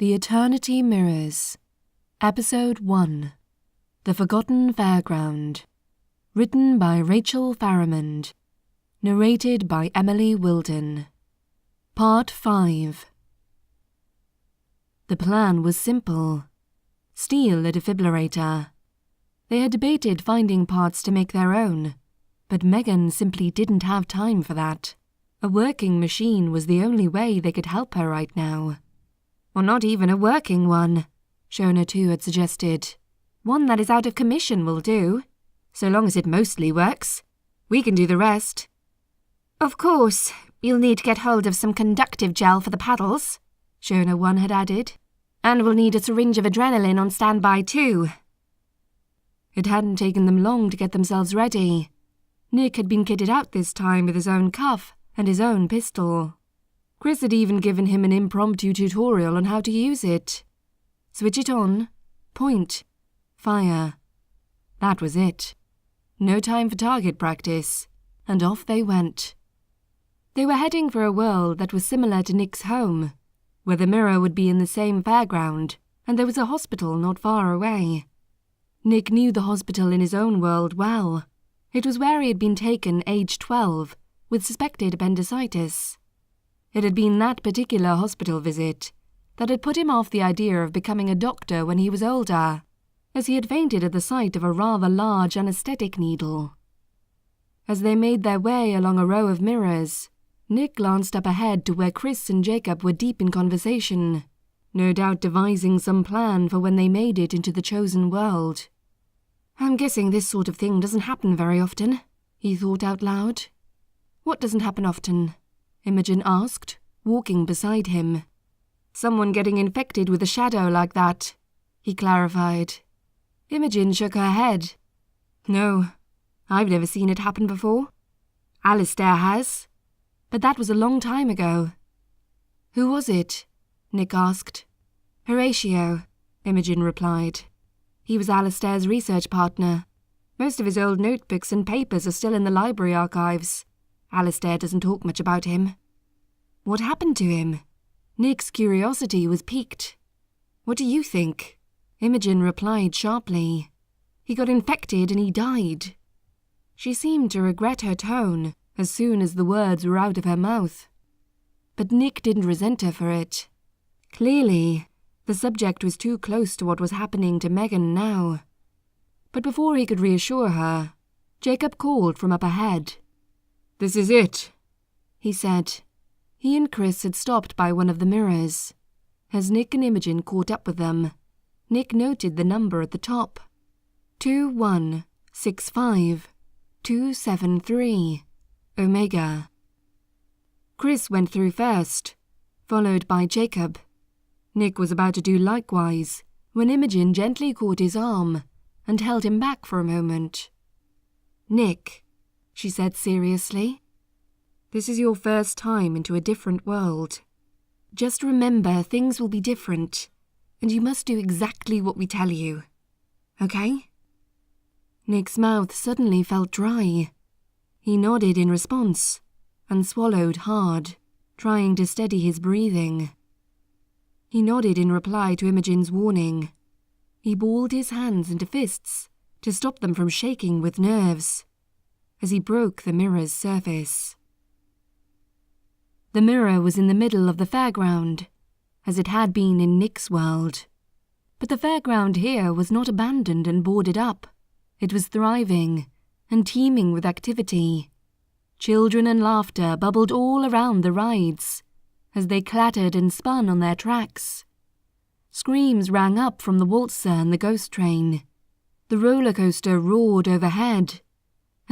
The Eternity Mirrors. Episode 1. The Forgotten Fairground. Written by Rachael Farrimond. Narrated by Emily Wilden. Part 5. The plan was simple. Steal a defibrillator. They had debated finding parts to make their own, but Megan simply didn't have time for that. A working machine was the only way they could help her right now. Or not even a working one, Shona 2 had suggested. One that is out of commission will do, so long as it mostly works. We can do the rest. Of course, you'll need to get hold of some conductive gel for the paddles, Shona 1 had added. And we'll need a syringe of adrenaline on standby too. It hadn't taken them long to get themselves ready. Nick had been kitted out this time with his own cuff and his own pistol. Chris had even given him an impromptu tutorial on how to use it. Switch it on, point, fire. That was it. No time for target practice, and off they went. They were heading for a world that was similar to Nick's home, where the mirror would be in the same fairground, and there was a hospital not far away. Nick knew the hospital in his own world well. It was where he had been taken age 12, with suspected appendicitis. It had been that particular hospital visit that had put him off the idea of becoming a doctor when he was older, as he had fainted at the sight of a rather large anesthetic needle. As they made their way along a row of mirrors, Nick glanced up ahead to where Chris and Jacob were deep in conversation, no doubt devising some plan for when they made it into the chosen world. I'm guessing this sort of thing doesn't happen very often, he thought out loud. What doesn't happen often? Imogen asked, walking beside him. Someone getting infected with a shadow like that, he clarified. Imogen shook her head. No, I've never seen it happen before. Alistair has, but that was a long time ago. Who was it? Nick asked. Horatio, Imogen replied. He was Alistair's research partner. Most of his old notebooks and papers are still in the library archives. Alistair doesn't talk much about him. What happened to him? Nick's curiosity was piqued. What do you think? Imogen replied sharply. He got infected and he died. She seemed to regret her tone as soon as the words were out of her mouth. But Nick didn't resent her for it. Clearly, the subject was too close to what was happening to Megan now. But before he could reassure her, Jacob called from up ahead. This is it, he said. He and Chris had stopped by one of the mirrors. As Nick and Imogen caught up with them, Nick noted the number at the top. 2165273, Omega. Chris went through first, followed by Jacob. Nick was about to do likewise when Imogen gently caught his arm and held him back for a moment. Nick, she said seriously, this is your first time into a different world. Just remember things will be different, and you must do exactly what we tell you. Okay? Nick's mouth suddenly felt dry. He nodded in response and swallowed hard, trying to steady his breathing. He nodded in reply to Imogen's warning. He balled his hands into fists to stop them from shaking with nerves as he broke the mirror's surface. The mirror was in the middle of the fairground, as it had been in Nick's world. But the fairground here was not abandoned and boarded up. It was thriving and teeming with activity. Children and laughter bubbled all around the rides as they clattered and spun on their tracks. Screams rang up from the waltzer and the ghost train. The roller coaster roared overhead,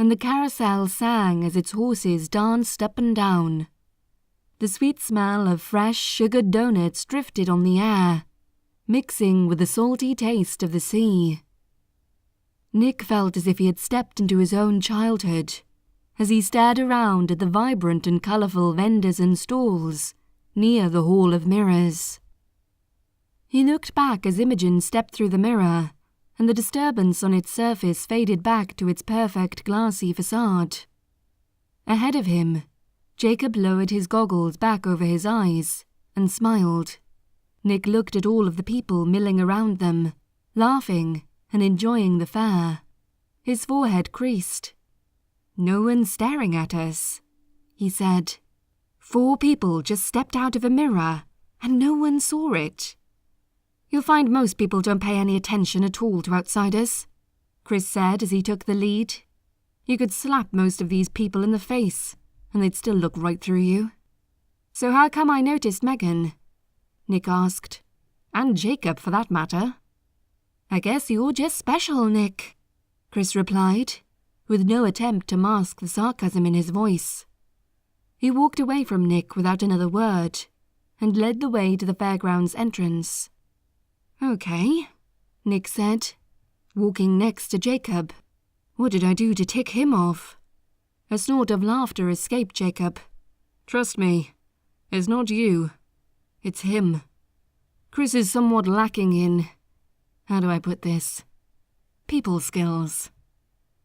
and the carousel sang as its horses danced up and down. The sweet smell of fresh sugared donuts drifted on the air, mixing with the salty taste of the sea. Nick felt as if he had stepped into his own childhood, as he stared around at the vibrant and colourful vendors and stalls near the Hall of Mirrors. He looked back as Imogen stepped through the mirror, and the disturbance on its surface faded back to its perfect glassy facade. Ahead of him, Jacob lowered his goggles back over his eyes and smiled. Nick looked at all of the people milling around them, laughing and enjoying the fair. His forehead creased. "No one's staring at us," he said. 4 people just stepped out of a mirror, and no one saw it. "You'll find most people don't pay any attention at all to outsiders," Chris said as he took the lead. "You could slap most of these people in the face, and they'd still look right through you." "So how come I noticed Megan?" Nick asked. "And Jacob, for that matter." "I guess you're just special, Nick," Chris replied, with no attempt to mask the sarcasm in his voice. He walked away from Nick without another word, and led the way to the fairground's entrance. "Okay," Nick said, walking next to Jacob. "What did I do to tick him off?" A snort of laughter escaped Jacob. "Trust me, it's not you. It's him. Chris is somewhat lacking in, how do I put this, people skills.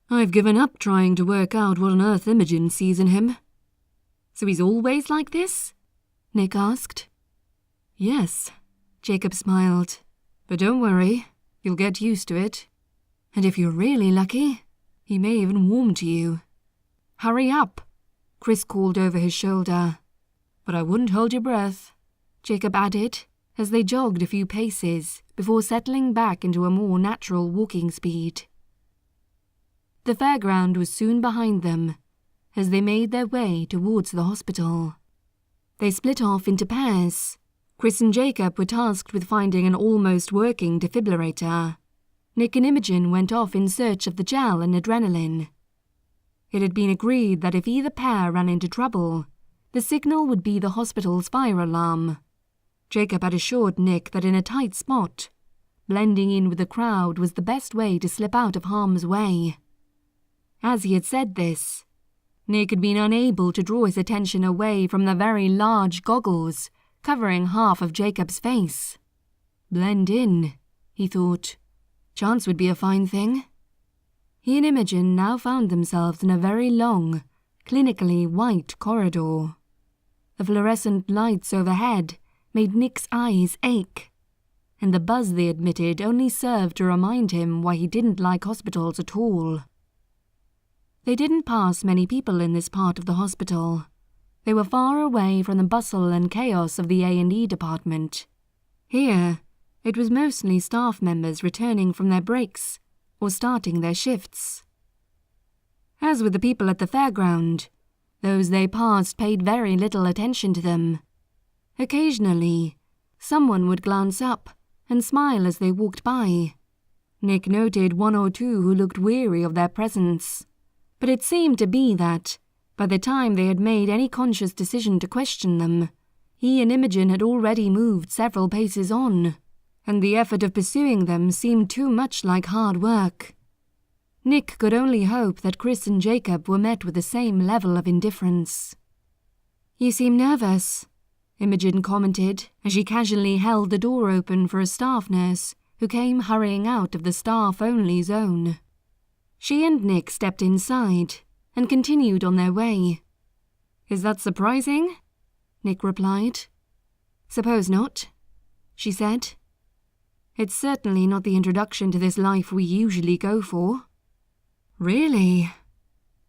I've given up trying to work out what on earth Imogen sees in him." "So he's always like this?" Nick asked. "Yes," Jacob smiled. "But don't worry, you'll get used to it. And if you're really lucky, he may even warm to you." "Hurry up," Chris called over his shoulder. "But I wouldn't hold your breath," Jacob added, as they jogged a few paces before settling back into a more natural walking speed. The fairground was soon behind them, as they made their way towards the hospital. They split off into pairs. Chris and Jacob were tasked with finding an almost working defibrillator. Nick and Imogen went off in search of the gel and adrenaline. It had been agreed that if either pair ran into trouble, the signal would be the hospital's fire alarm. Jacob had assured Nick that in a tight spot, blending in with the crowd was the best way to slip out of harm's way. As he had said this, Nick had been unable to draw his attention away from the very large goggles covering half of Jacob's face. Blend in, he thought. Chance would be a fine thing. He and Imogen now found themselves in a very long, clinically white corridor. The fluorescent lights overhead made Nick's eyes ache, and the buzz they emitted only served to remind him why he didn't like hospitals at all. They didn't pass many people in this part of the hospital. They were far away from the bustle and chaos of the A&E department. Here, it was mostly staff members returning from their breaks or starting their shifts. As with the people at the fairground, those they passed paid very little attention to them. Occasionally, someone would glance up and smile as they walked by. Nick noted 1 or 2 who looked weary of their presence, but it seemed to be that, by the time they had made any conscious decision to question them, he and Imogen had already moved several paces on, and the effort of pursuing them seemed too much like hard work. Nick could only hope that Chris and Jacob were met with the same level of indifference. "You seem nervous," Imogen commented as she casually held the door open for a staff nurse who came hurrying out of the staff-only zone. She and Nick stepped inside and continued on their way. "Is that surprising?" Nick replied. "Suppose not," she said. "It's certainly not the introduction to this life we usually go for." "Really?"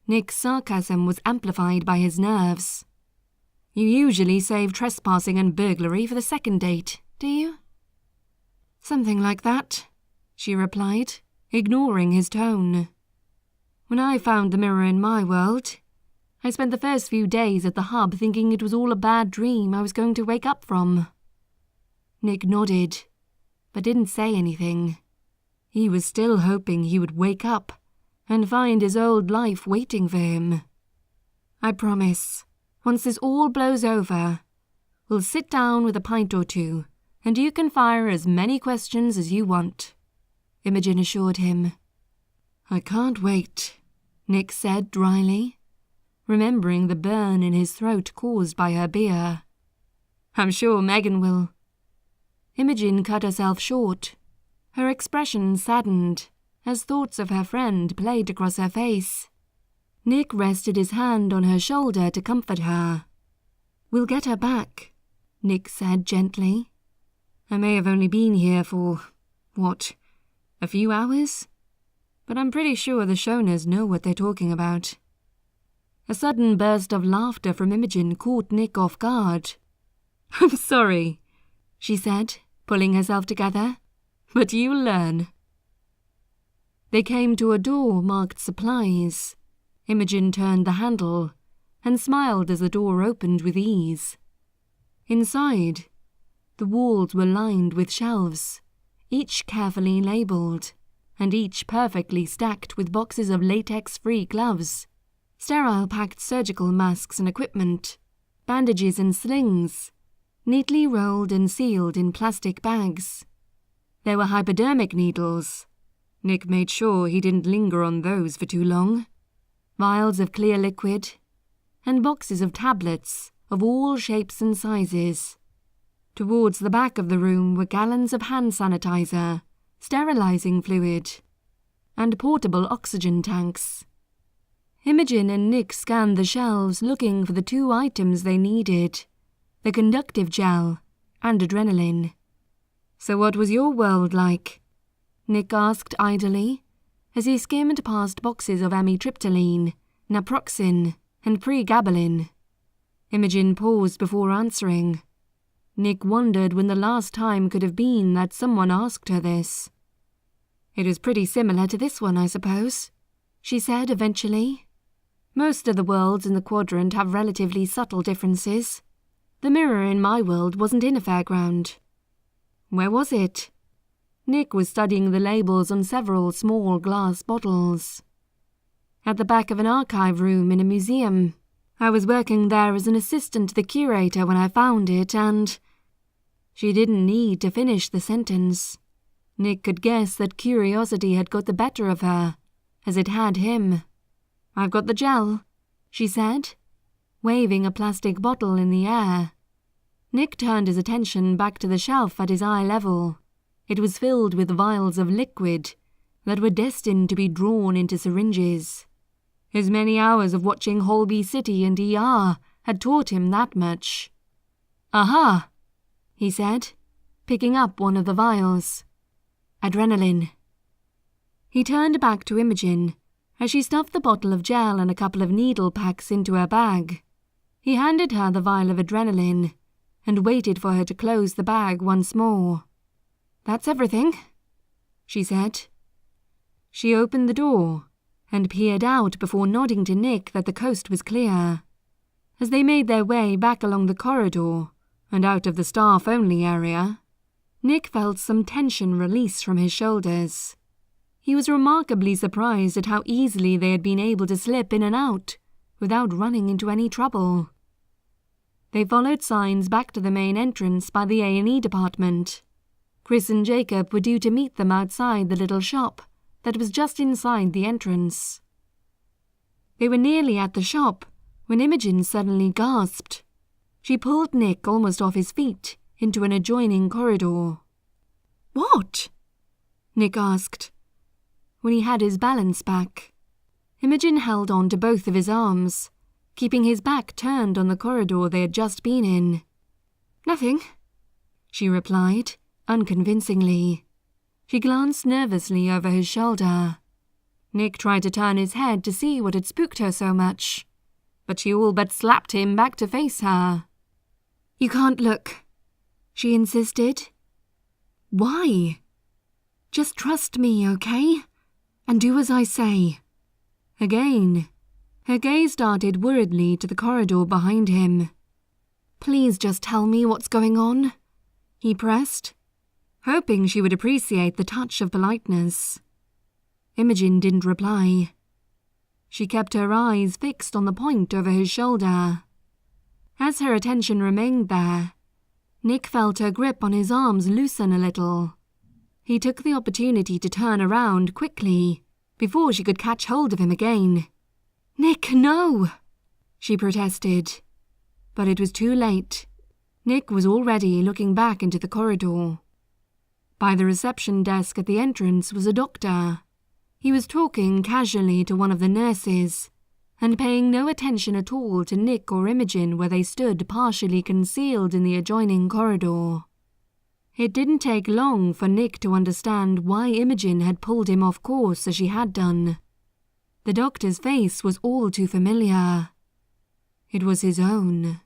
Nick's sarcasm was amplified by his nerves. "You usually save trespassing and burglary for the second date, do you?" "Something like that," she replied, ignoring his tone. "When I found the mirror in my world, I spent the first few days at the hub thinking it was all a bad dream I was going to wake up from." Nick nodded, but didn't say anything. He was still hoping he would wake up and find his old life waiting for him. "I promise, once this all blows over, we'll sit down with a pint or 2, and you can fire as many questions as you want," Imogen assured him. "I can't wait," Nick said dryly, remembering the burn in his throat caused by her beer. "I'm sure Megan will." Imogen cut herself short. Her expression saddened as thoughts of her friend played across her face. Nick rested his hand on her shoulder to comfort her. "We'll get her back," Nick said gently. I may have only been here for, a few hours? But I'm pretty sure the Shoners know what they're talking about. A sudden burst of laughter from Imogen caught Nick off guard. I'm sorry, she said, pulling herself together, but you'll learn. They came to a door marked supplies. Imogen turned the handle and smiled as the door opened with ease. Inside, the walls were lined with shelves, each carefully labelled, and each perfectly stacked with boxes of latex-free gloves, sterile-packed surgical masks and equipment, bandages and slings, neatly rolled and sealed in plastic bags. There were hypodermic needles. Nick made sure he didn't linger on those for too long. Vials of clear liquid, and boxes of tablets of all shapes and sizes. Towards the back of the room were gallons of hand sanitizer, sterilizing fluid, and portable oxygen tanks. Imogen and Nick scanned the shelves looking for the two items they needed, the conductive gel and adrenaline. So what was your world like? Nick asked idly, as he skimmed past boxes of amitriptyline, naproxen, and pregabalin. Imogen paused before answering. Nick wondered when the last time could have been that someone asked her this. It was pretty similar to this one, I suppose, she said eventually. Most of the worlds in the quadrant have relatively subtle differences. The mirror in my world wasn't in a fairground. Where was it? Nick was studying the labels on several small glass bottles. At the back of an archive room in a museum. I was working there as an assistant to the curator when I found it, and... She didn't need to finish the sentence. Nick could guess that curiosity had got the better of her, as it had him. I've got the gel, she said, waving a plastic bottle in the air. Nick turned his attention back to the shelf at his eye level. It was filled with vials of liquid that were destined to be drawn into syringes. His many hours of watching Holby City and ER had taught him that much. Aha, he said, picking up one of the vials. Adrenaline. He turned back to Imogen as she stuffed the bottle of gel and a couple of needle packs into her bag. He handed her the vial of adrenaline and waited for her to close the bag once more. That's everything, she said. She opened the door and peered out before nodding to Nick that the coast was clear. As they made their way back along the corridor and out of the staff-only area, Nick felt some tension release from his shoulders. He was remarkably surprised at how easily they had been able to slip in and out without running into any trouble. They followed signs back to the main entrance by the A&E department. Chris and Jacob were due to meet them outside the little shop that was just inside the entrance. They were nearly at the shop when Imogen suddenly gasped. She pulled Nick almost off his feet into an adjoining corridor. What? Nick asked, when he had his balance back. Imogen held on to both of his arms, keeping his back turned on the corridor they had just been in. Nothing, she replied, unconvincingly. She glanced nervously over his shoulder. Nick tried to turn his head to see what had spooked her so much, but she all but slapped him back to face her. You can't look, she insisted. Why? Just trust me, okay? And do as I say. Again, her gaze darted worriedly to the corridor behind him. Please just tell me what's going on, he pressed, hoping she would appreciate the touch of politeness. Imogen didn't reply. She kept her eyes fixed on the point over his shoulder. As her attention remained there, Nick felt her grip on his arms loosen a little. He took the opportunity to turn around quickly before she could catch hold of him again. Nick, no! She protested. But it was too late. Nick was already looking back into the corridor. By the reception desk at the entrance was a doctor. He was talking casually to one of the nurses and paying no attention at all to Nick or Imogen where they stood partially concealed in the adjoining corridor. It didn't take long for Nick to understand why Imogen had pulled him off course as she had done. The doctor's face was all too familiar. It was his own.